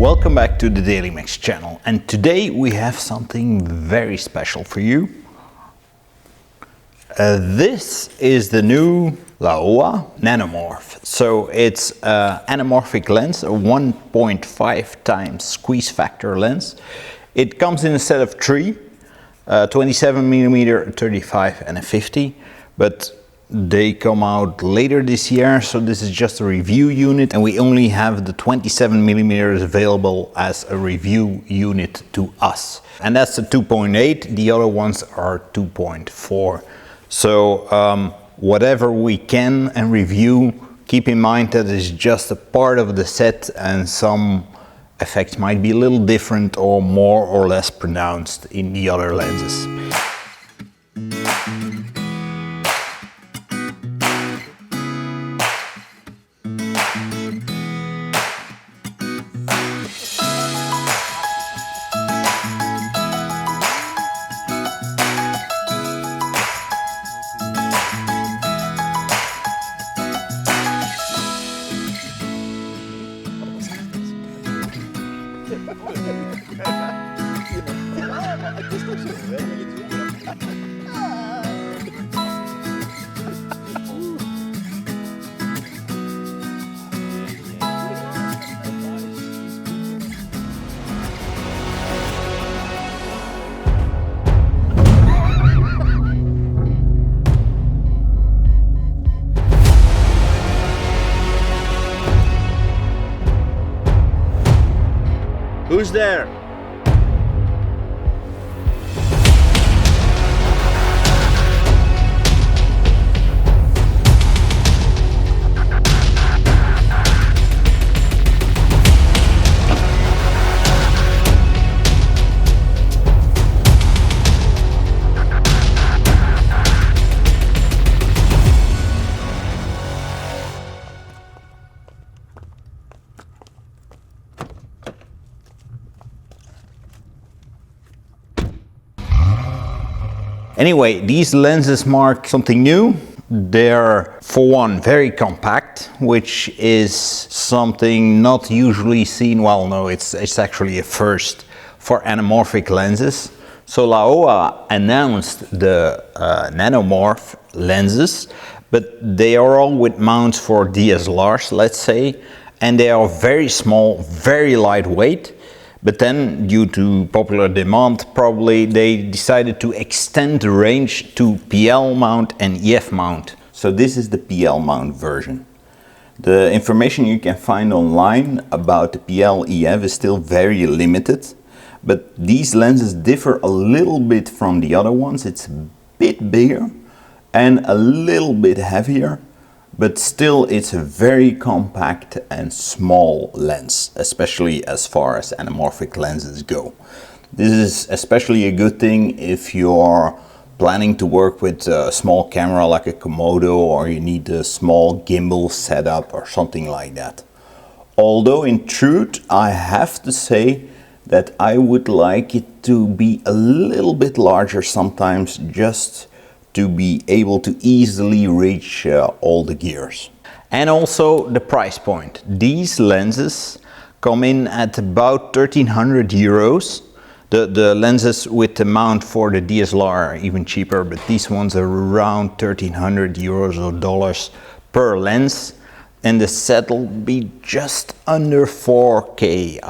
Welcome back to the Daily Mix channel, and today we have something very special for you. This is the new Laowa Nanomorph. So it's an anamorphic lens, a 1.5 times squeeze factor lens. It comes in a set of three, 27mm, 35 and a 50, but they come out later this year, so this is just a review unit, and we only have the 27mm available as a review unit to us. And that's the 2.8, the other ones are 2.4. So whatever we can and review, keep in mind that it's just a part of the set and some effects might be a little different or more or less pronounced in the other lenses. Who's there? Anyway, these lenses mark something new. They're, for one, very compact, which is something not usually seen. Well, no, it's actually a first for anamorphic lenses. So Laowa announced the Nanomorph lenses, but they are all with mounts for DSLRs, let's say, and they are very small, very lightweight. But then, due to popular demand, probably they decided to extend the range to PL mount and EF mount. So this is the PL mount version. The information you can find online about the PL EF is still very limited, but these lenses differ a little bit from the other ones. It's a bit bigger and a little bit heavier, but still it's a very compact and small lens, especially as far as anamorphic lenses go. This is especially a good thing if you're planning to work with a small camera like a Komodo, or you need a small gimbal setup or something like that. Although in truth, I have to say that I would like it to be a little bit larger sometimes, just to be able to easily reach all the gears. And also the price point. These lenses come in at about 1,300 euros. The lenses with the mount for the DSLR are even cheaper, but these ones are around 1,300 euros or dollars per lens. And the set will be just under 4K,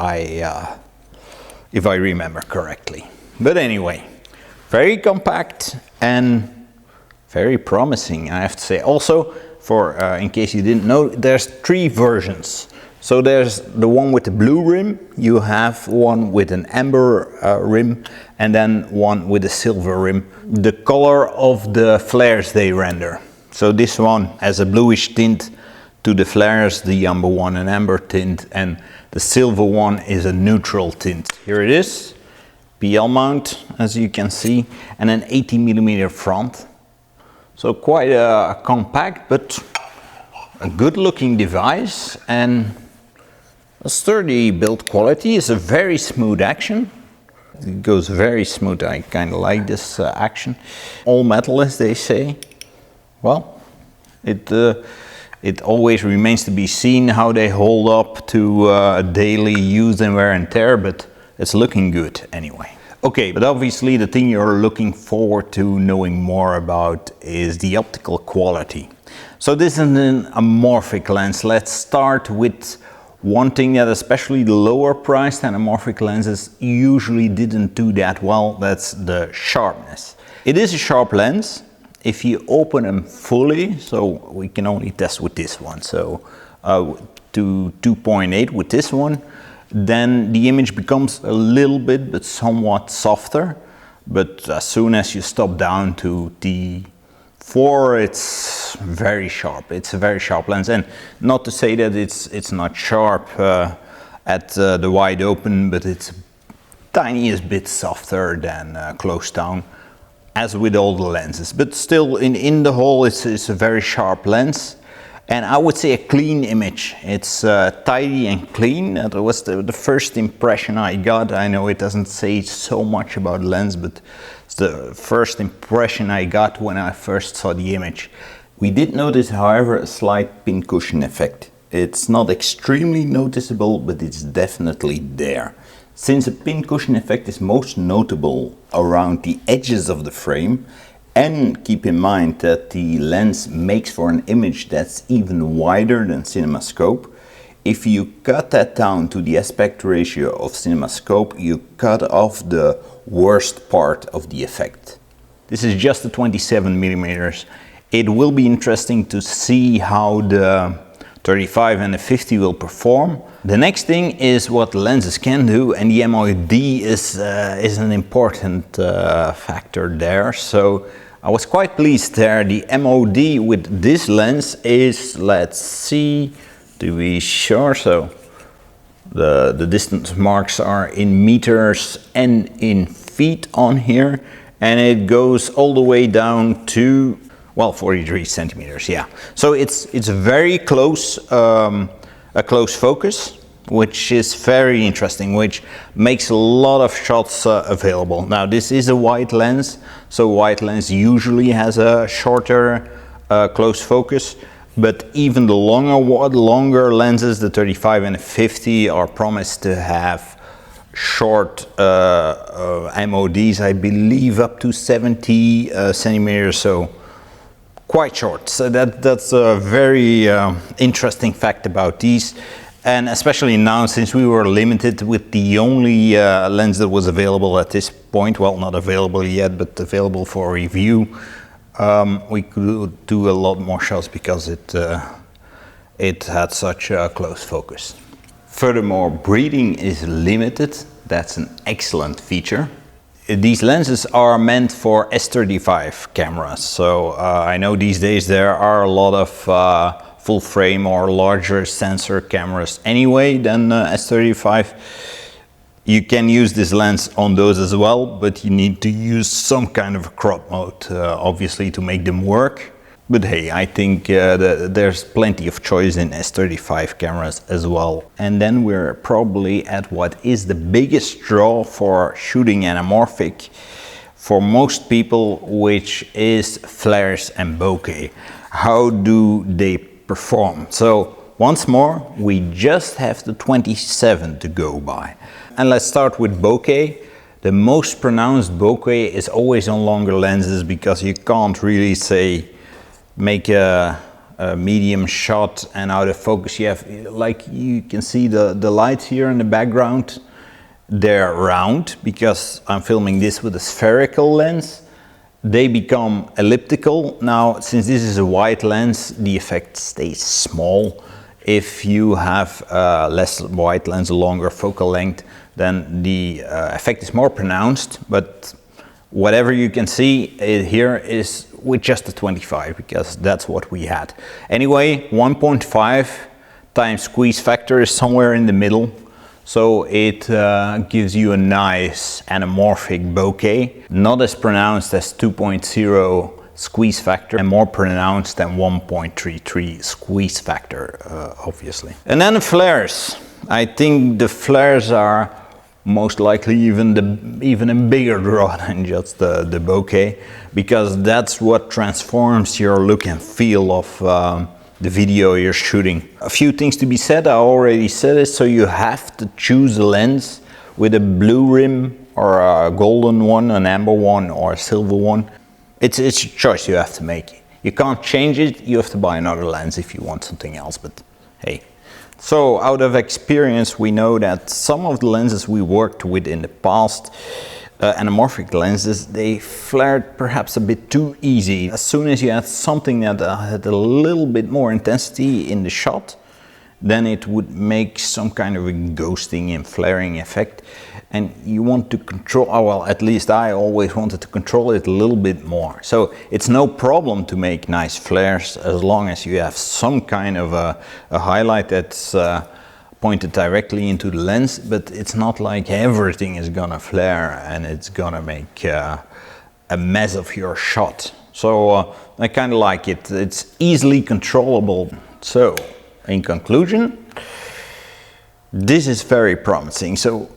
if I remember correctly. But anyway, very compact and very promising, I have to say. Also, for in case you didn't know, there's three versions. So there's the one with the blue rim, you have one with an amber rim, and then one with a silver rim. The color of the flares they render. So this one has a bluish tint to the flares, the amber one an amber tint, and the silver one is a neutral tint. Here it is, PL mount, as you can see, and an 80mm front. So quite a compact but a good looking device, and a sturdy build quality. Is a very smooth action. It goes very smooth. I kind of like this action. All metal, as they say. Well, it It always remains to be seen how they hold up to daily use and wear and tear, but it's looking good anyway. Okay, but obviously the thing you're looking forward to knowing more about is the optical quality. So this is an anamorphic lens. Let's start with one thing that especially the lower priced anamorphic lenses usually didn't do that well. That's the sharpness. It is a sharp lens. If you open them fully, so we can only test with this one, so to 2.8 with this one, then the image becomes a little bit but somewhat softer. But as soon as you stop down to T4, it's very sharp. It's a very sharp lens, and not to say that it's not sharp at the wide open, but it's tiniest bit softer than close down, as with all the lenses. But still, in the whole, it's a very sharp lens. And I would say a clean image. It's tidy and clean. That was the first impression I got. I know it doesn't say so much about the lens, but it's the first impression I got when I first saw the image. We did notice, however, a slight pincushion effect. It's not extremely noticeable, but it's definitely there. Since a pincushion effect is most notable around the edges of the frame, and keep in mind that the lens makes for an image that's even wider than CinemaScope, if you cut that down to the aspect ratio of CinemaScope, you cut off the worst part of the effect. This is just a 27mm. It will be interesting to see how the 35 and the 50 will perform. The next thing is what lenses can do, and the MOD is an important factor there. So I was quite pleased there. The MOD with this lens is, let's see, to be sure, so the distance marks are in meters and in feet on here, and it goes all the way down to, well, 43 centimeters, yeah. So it's very close, a close focus, which is very interesting, which makes a lot of shots available. Now this is a wide lens, so wide lens usually has a shorter close focus, but even the longer lenses, the 35 and the 50, are promised to have short MODs, I believe up to 70 centimeters, so quite short. So that's a very interesting fact about these. And especially now, since we were limited with the only lens that was available at this point, well, not available yet, but available for review, we could do a lot more shots because it had such a close focus. Furthermore, breathing is limited. That's an excellent feature. These lenses are meant for S35 cameras. So I know these days there are a lot of full frame or larger sensor cameras anyway than S35. You can use this lens on those as well, but you need to use some kind of crop mode, obviously, to make them work. But hey, I think there's plenty of choice in S35 cameras as well. And then we're probably at what is the biggest draw for shooting anamorphic for most people, which is flares and bokeh. How do they perform? So once more, we just have the 27 to go by. And let's start with bokeh. The most pronounced bokeh is always on longer lenses because you can't really say make a medium shot and out of focus. You have, like you can see the lights here in the background, they're round because I'm filming this with a spherical lens. They become elliptical. Now, since this is a wide lens, the effect stays small. If you have a less wide lens, a longer focal length, then the effect is more pronounced, but whatever you can see here is with just a 25, because that's what we had. Anyway, 1.5 times squeeze factor is somewhere in the middle. So it gives you a nice anamorphic bokeh, not as pronounced as 2.0 squeeze factor and more pronounced than 1.33 squeeze factor, obviously. And then the flares. I think the flares are most likely even a bigger draw than just the bokeh, because that's what transforms your look and feel of the video you're shooting. A few things to be said, I already said it, so you have to choose a lens with a blue rim or a golden one, an amber one or a silver one. It's a choice you have to make. You can't change it, you have to buy another lens if you want something else, but hey. So out of experience we know that some of the lenses we worked with in the past, anamorphic lenses, they flared perhaps a bit too easy. As soon as you had something that had a little bit more intensity in the shot, then it would make some kind of a ghosting and flaring effect. And you want to control, well, at least I always wanted to control it a little bit more. So it's no problem to make nice flares as long as you have some kind of a highlight that's pointed directly into the lens, but it's not like everything is gonna flare and it's gonna make a mess of your shot. So I kind of like it. It's easily controllable. So in conclusion, this is very promising. So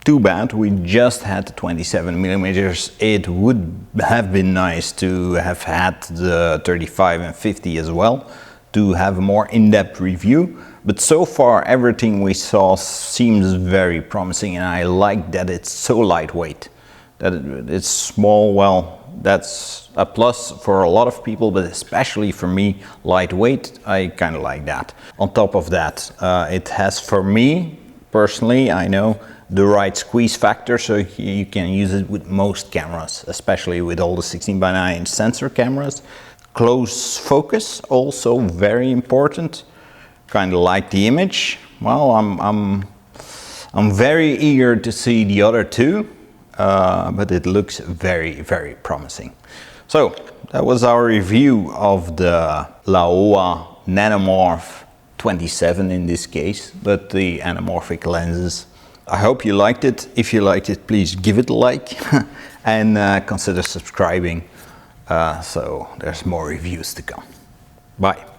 too bad we just had the 27 millimeters. It would have been nice to have had the 35 and 50 as well, to have a more in-depth review. But so far everything we saw seems very promising, and I like that it's so lightweight. That it's small, well, that's a plus for a lot of people, but especially for me, lightweight, I kind of like that. On top of that, it has, for me personally, I know, the right squeeze factor, so you can use it with most cameras, especially with all the 16:9 sensor cameras. Close focus, also very important. Kind of like the image. Well, I'm very eager to see the other two, but it looks very, very promising. So that was our review of the Laowa Nanomorph 27 in this case, but the anamorphic lenses. I hope you liked it. If you liked it, please give it a like and consider subscribing, so there's more reviews to come. Bye.